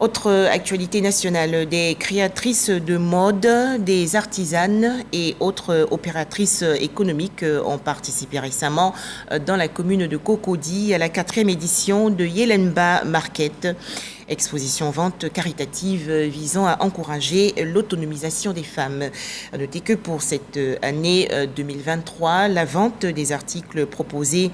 Autre actualité nationale, des créatrices de mode, des artisanes et autres opératrices économiques ont participé récemment dans la commune de Cocody à la 4e édition de Yelenba Market. Exposition-vente caritative visant à encourager l'autonomisation des femmes. À noter que pour cette année 2023, la vente des articles proposés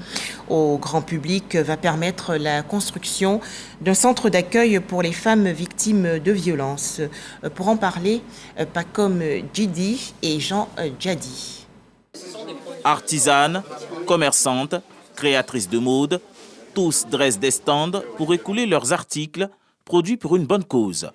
au grand public va permettre la construction d'un centre d'accueil pour les femmes victimes de violences. Pour en parler, Pacom Djidi et Jean Djadi. Artisanes, commerçantes, créatrices de mode, tous dressent des stands pour écouler leurs articles produits pour une bonne cause.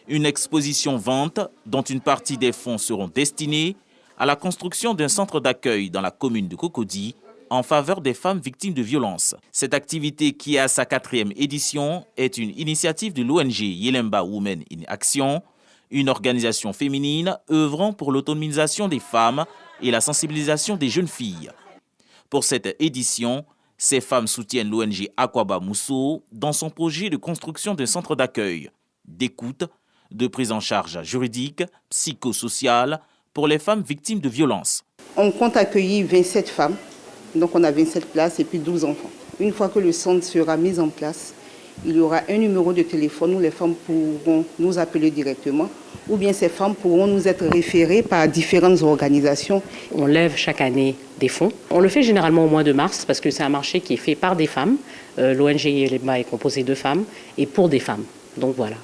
Une exposition-vente dont une partie des fonds seront destinés à la construction d'un centre d'accueil dans la commune de Cocody en faveur des femmes victimes de violences. Cette activité, qui est à sa 4e édition, est une initiative de l'ONG Yelenba Women in Action, une organisation féminine œuvrant pour l'autonomisation des femmes et la sensibilisation des jeunes filles. Pour cette édition, ces femmes soutiennent l'ONG Akwaba Mousso dans son projet de construction d'un centre d'accueil, d'écoute, de prise en charge juridique, psychosociale pour les femmes victimes de violences. On compte accueillir 27 femmes, donc on a 27 places et puis 12 enfants. Une fois que le centre sera mis en place, il y aura un numéro de téléphone où les femmes pourront nous appeler directement, ou bien ces femmes pourront nous être référées par différentes organisations. On lève chaque année des fonds. On le fait généralement au mois de mars parce que c'est un marché qui est fait par des femmes. L'ONG Yelenba est composée de femmes et pour des femmes. Donc voilà,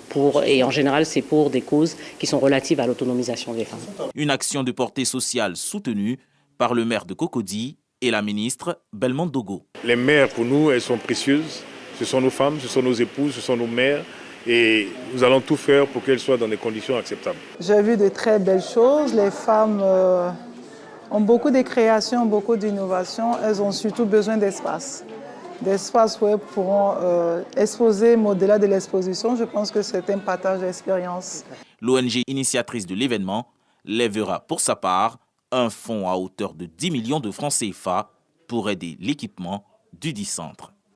et en général, c'est pour des causes qui sont relatives à l'autonomisation des femmes. Une action de portée sociale soutenue par le maire de Cocody et la ministre Belmondo Dogo. Les mères, pour nous, elles sont précieuses. Ce sont nos femmes, ce sont nos épouses, ce sont nos mères. Et nous allons tout faire pour qu'elles soient dans des conditions acceptables. J'ai vu de très belles choses. Les femmes ont beaucoup de créations, beaucoup d'innovations. Elles ont surtout besoin d'espace. D'espace où elles pourront exposer, mais au-delà de l'exposition, je pense que c'est un partage d'expérience. L'ONG initiatrice de l'événement lèvera pour sa part un fonds à hauteur de 10 millions de francs CFA pour aider l'équipement du dit centre.